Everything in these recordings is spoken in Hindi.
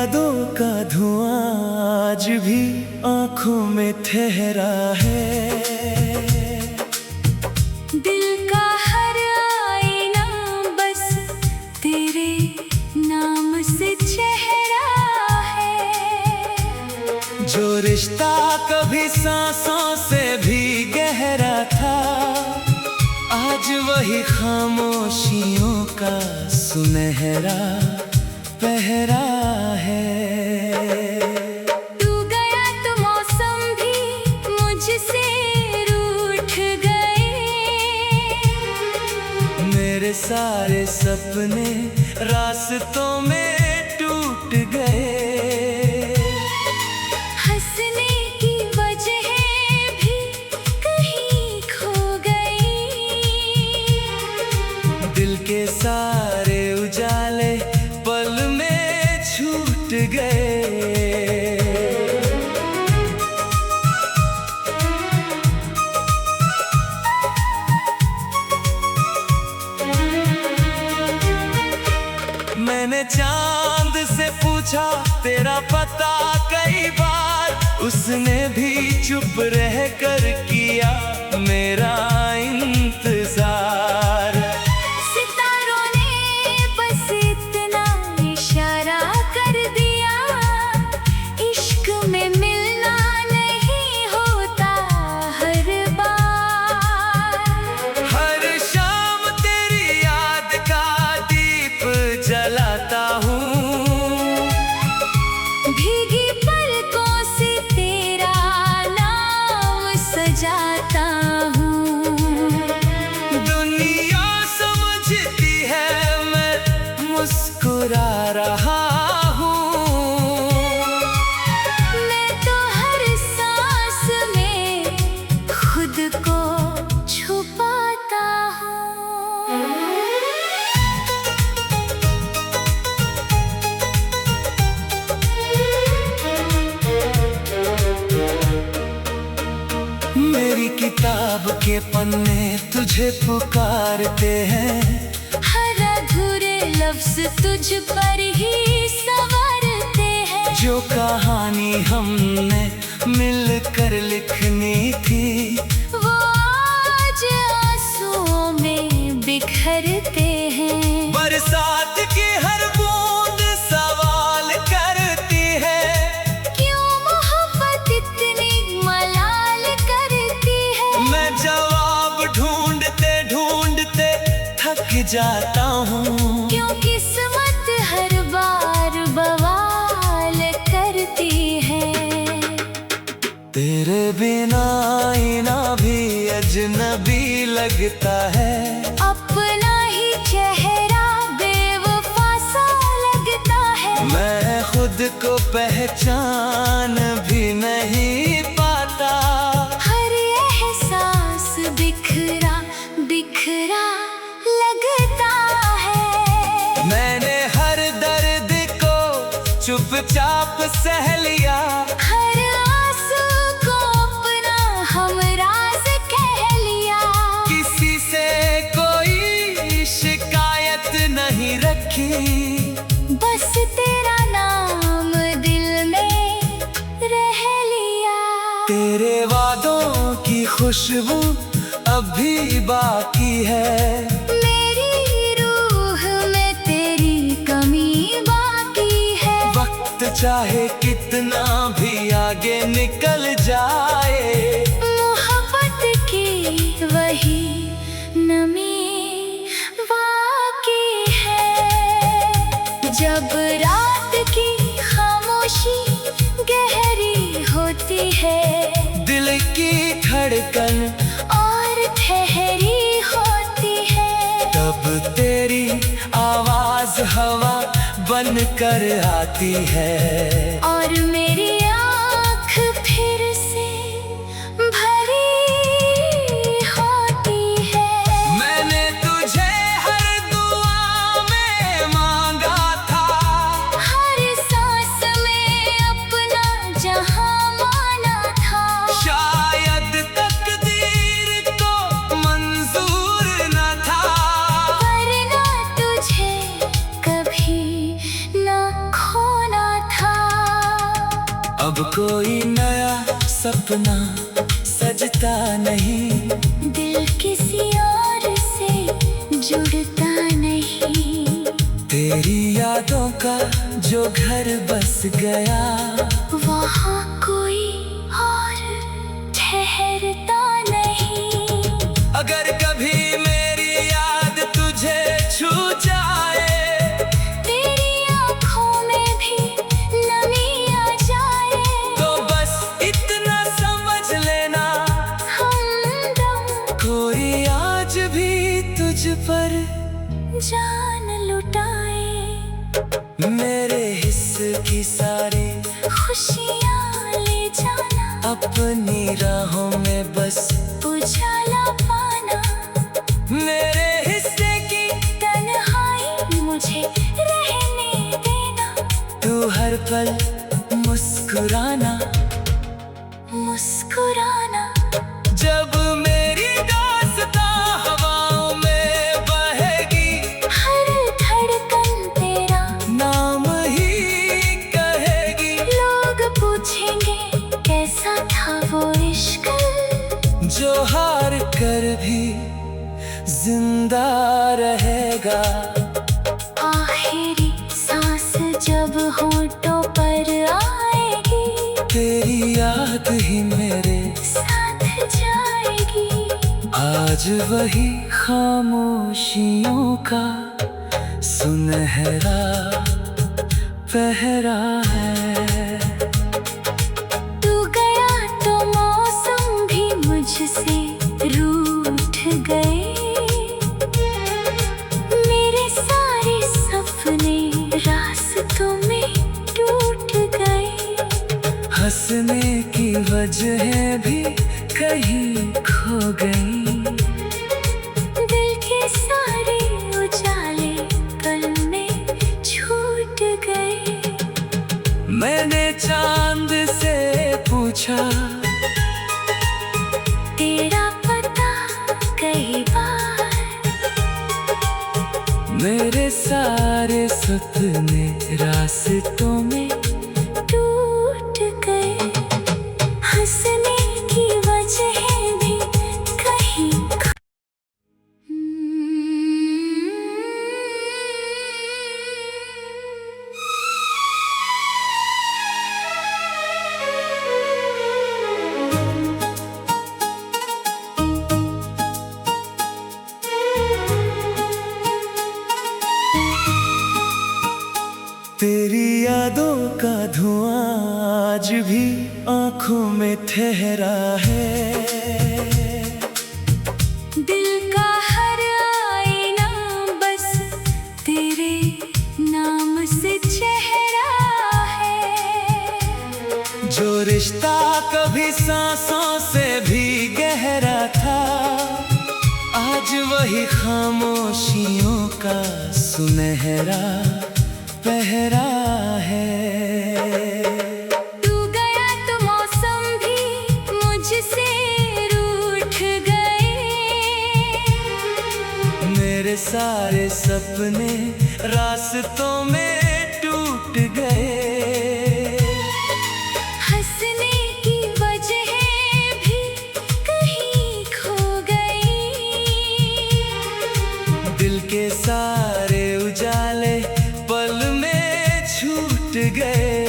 यादों का धुआं आज भी आंखों में ठहरा है। दिल का हर आईना बस तेरे नाम से चेहरा है। जो रिश्ता कभी सांसों से भी गहरा था, आज वही खामोशियों का सुनहरा पहरा है। तू गया तो मौसम भी मुझसे रूठ गए। मेरे सारे सपने रास्तों में टूट गए। हंसने की वजह भी कहीं खो गई। दिल के सारे उजाले पल में छूट गए। मैंने चांद से पूछा तेरा पता कई बार, उसने भी चुप रह कर किया मेरा इंतजार। सितारों ने बस इतना इशारा कर दिया, इश्क में मिलना नहीं होता हर बार। हर शाम तेरी याद का दीप जलाता हूँ, भीगी पलकों से तेरा नाम सजाता हूँ। दुनिया समझती है मैं मुस्कुरा रहा हूँ। मैं तो हर सांस में खुद को छुपाता हूँ। मेरी किताब के पन्ने तुझे पुकारते हैं। हर अधूरे लफ्ज तुझ पर ही संवरते हैं। जो कहानी हमने मिलकर लिखनी थी, वो आज आंसुओं में बिखरते हैं। बरसात की हर बूंद सवाल करती है, क्यों मोहब्बत इतनी मलाल करती है। मैं जवाब ढूंढते ढूंढते थक जाता हूँ। क्यों किस्मत हर बार बवाल करती है। तेरे बिना आईना भी अजनबी लगता है। अपना ही चेहरा बेवफा सा लगता है। मैं खुद को पहचान भी नहीं पाता। हर एहसास बिखरा बिखरा लगता है। मैंने हर दर्द को चुपचाप सह लिया, हर आंसू को अपना हमराज कह लिया। किसी से कोई शिकायत नहीं रखी। बस तेरा नाम दिल में रह लिया। तेरे वादों की खुशबू अभी बाकी है। मेरी रूह में तेरी कमी बाकी है। वक्त चाहे कितना भी आगे निकल जाए, मोहब्बत की वही नमी बाकी है। जब रात की खामोशी गहरी होती है, दिल की धड़कन और ठहरी होती है, तब तेरी आवाज हवा बन कर आती है। और मेरी आँख फिर से भरी होती है। मैंने तुझे हर दुआ में मांगा था, हर सांस में अपना जहां माना था। शायद तकदीर को मंजूर न था, वरना तुझे कभी न खोना था। सपना सजता नहीं, दिल किसी और से जुड़ता नहीं। तेरी यादों का जो घर बस गया, वहाँ कोई और ठहरता नहीं। अगर कभी मेरी याद तुझे छू जाए, तेरी आँखों में भी नमी आ जाए, तो बस इतना समझ लेना, हमदम कोई आज भी तुझ पर जान लुटाए। मेरे हिस्से की सारी खुशियाँ ले जाना, अपनी राहों में बस उजाला पाना। मेरे हिस्से की तन्हाई मुझे रहने देना, तू हर पल मुस्कुराना, मुस्कुराना। जब मेरी दास्तां हवाओं में बहेगी, हर धड़कन तेरा नाम ही कहेगी। लोग पूछेंगे कैसा था वो इश्क, जो हार कर भी जिंदा रहेगा। आखिरी सांस जब होठों पर आएगी, तेरी याद ही मेरे साथ जाएगी। आज वही खामोशियों का सुनहरा पहरा है। तू गया तो मौसम भी मुझसे रूठ गए, मेरे सारे सपने रास्तों में टूट गए। हंसने की वजह भी कहीं खो गई, दिल के सारे उजाले पल में छूट गए। मैंने चांद से पूछा, तेरा पता कई बार, मेरे सारे सपने रास्तों में टूट गए। हंसने की वजह भी कहीं तेरी यादों का धुआं आज भी आंखों में ठहरा है। दिल का हर आईना बस तेरे नाम से चेहरा है। जो रिश्ता कभी सांसों से भी गहरा था, आज वही खामोशियों का सुनहरा पहरा है। तू गया तो मौसम भी मुझसे रूठ गए, मेरे सारे सपने रास्तों में टूट गए। हंसने की वजह भी कहीं खो गई, दिल के सारे उजाले पल में छूट गए।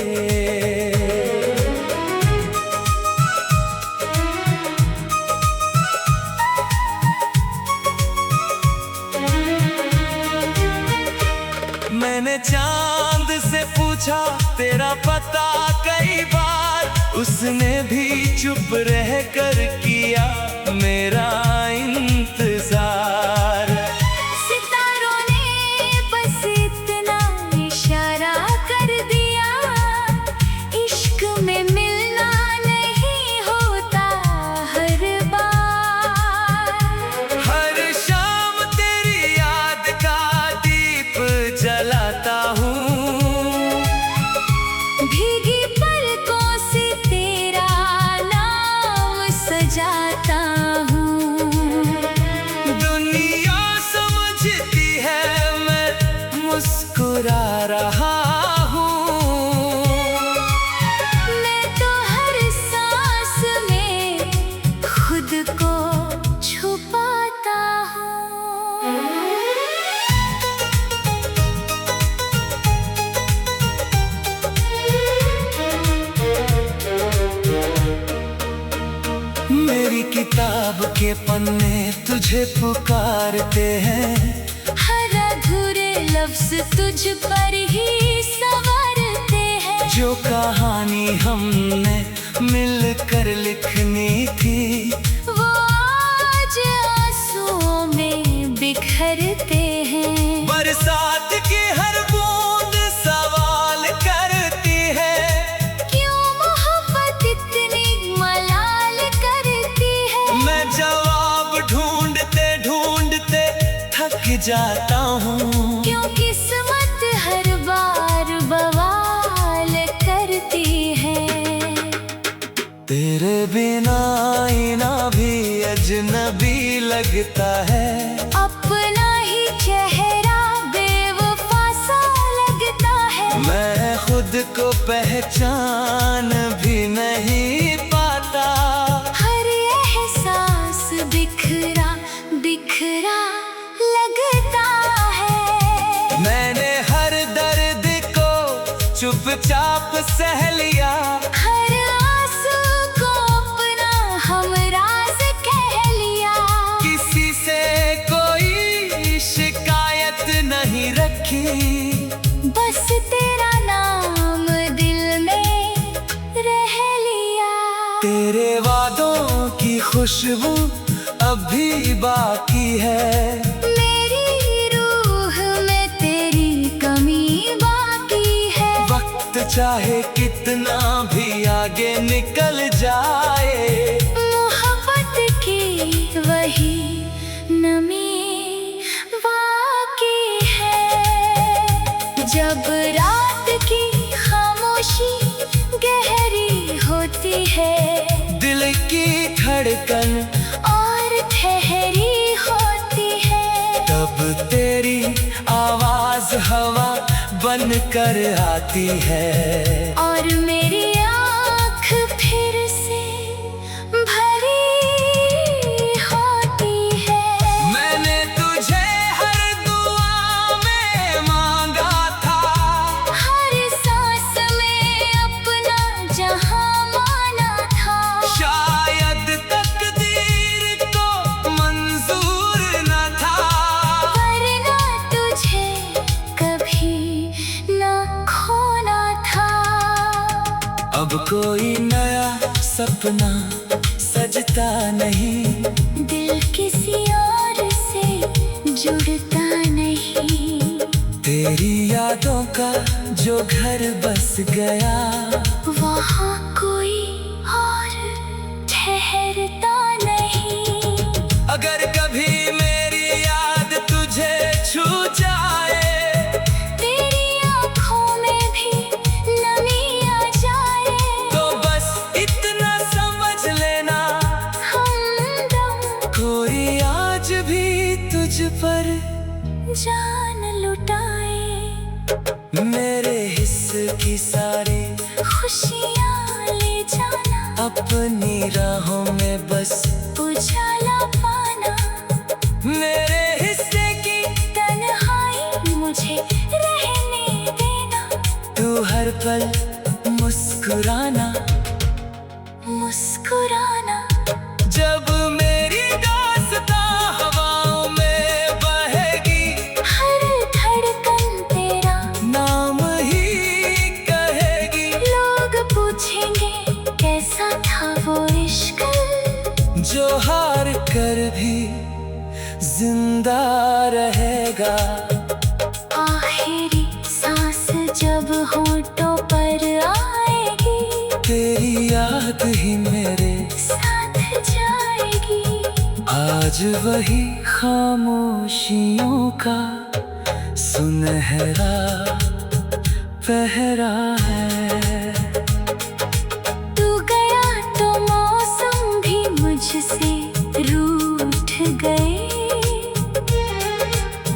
मैंने चांद से पूछा तेरा पता कई बार, उसने भी चुप रह कर किया मेरा इंतजार। सितारों ने बस इतना इशारा कर दिया, इश्क में मिलना नहीं होता हर बार। हर शाम तेरी याद का दीप जलाता हूँ, भीगी पलकों से तेरा नाम सजाता हूँ। किताब के पन्ने तुझे पुकारते हैं। हर अधूरे लफ्ज तुझ पर ही संवरते हैं। जो कहानी हमने मिलकर लिखनी थी, वो आज आंसुओं में बिखरते हैं। बरसात की हर बूंद सवाल करती है, क्यों मोहब्बत इतनी मलाल करती है। मैं जवाब ढूंढते ढूंढते थक जाता हूँ। क्यों किस्मत हर बार बवाल करती है। तेरे बिना आईना भी अजनबी लगता है। अपना ही चेहरा बेवफा सा लगता है। मैं खुद को पहचान भी नहीं पाता। हर एहसास बिखरा बिखरा लगता है। मैंने हर दर्द को चुपचाप सह लिया। हर आंसू को अपना हमराज कह लिया। किसी से कोई शिकायत नहीं रखी। बस तेरा नाम दिल में रह लिया। तेरे वादों की खुशबू अभी बाकी है। मेरी रूह में तेरी कमी बाकी है। वक्त चाहे कितना भी आगे निकल जाए, मोहब्बत की वही नमी बाकी है। जब रात की खामोशी गहरी होती है, दिल की धड़कन और ठहरी होती है, तब तेरी आवाज हवा बनकर आती है। और मेरी आँख फिर से भरी होती है। मैंने तुझे हर दुआ में मांगा था। हर सांस में अपना जहां माना था। शायद तकदीर को मंजूर न था, वरना तुझे कभी न खोना था। अब कोई नया सपना सजता नहीं। दिल किसी और से जुड़ता नहीं। तेरी यादों का जो घर बस गया, वहाँ कोई और ठहरता नहीं। अगर कभी मेरी याद तुझे छू जाए, तेरी आँखों में भी नमी आ जाए, तो बस इतना समझ लेना, हमदम कोई आज भी तुझ पर जान लुटाए। मेरे हिस्से की सारी खुशियाँ ले जाना, अपनी राहों में बस उजाला पाना। मेरे हिस्से की तन्हाई मुझे रहने देना। तू हर पल मुस्कुराना, मुस्कुराना। जब मेरी दास्तां हवाओं में बहेगी, हर धड़कन तेरा नाम ही कहेगी। लोग पूछेंगे कैसा था वो इश्क, जो हार कर भी जिंदा रहेगा। आखिरी सांस जब होठों पर आएगी, तेरी याद ही मेरे साथ जाएगी। आज वही खामोशियों का सुनहरा पहरा है। तू गया तो मौसम भी मुझसे रूठ गए।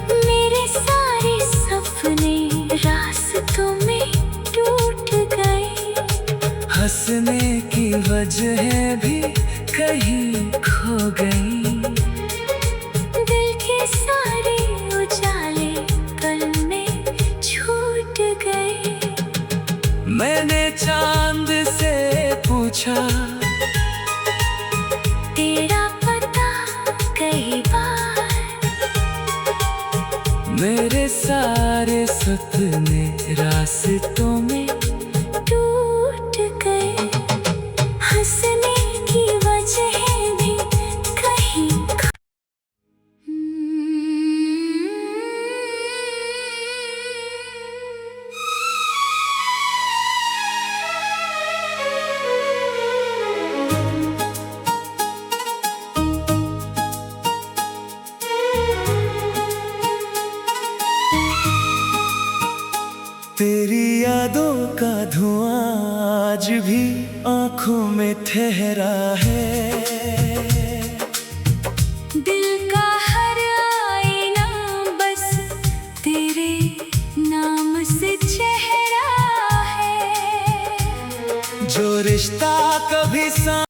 मेरे सारे सपने रास्तों में टूट गए। हंसने की वजह भी कहीं खो गई। दिल के सारे उजाले पल में छूट गए। मेरे सारे सपने रास्तों में टूट गए, हंसने की वजह भी कहीं तेरी यादों का धुआं आज भी आंखों में ठहरा है। दिल का हर आईना बस तेरे नाम से चेहरा है। जो रिश्ता कभी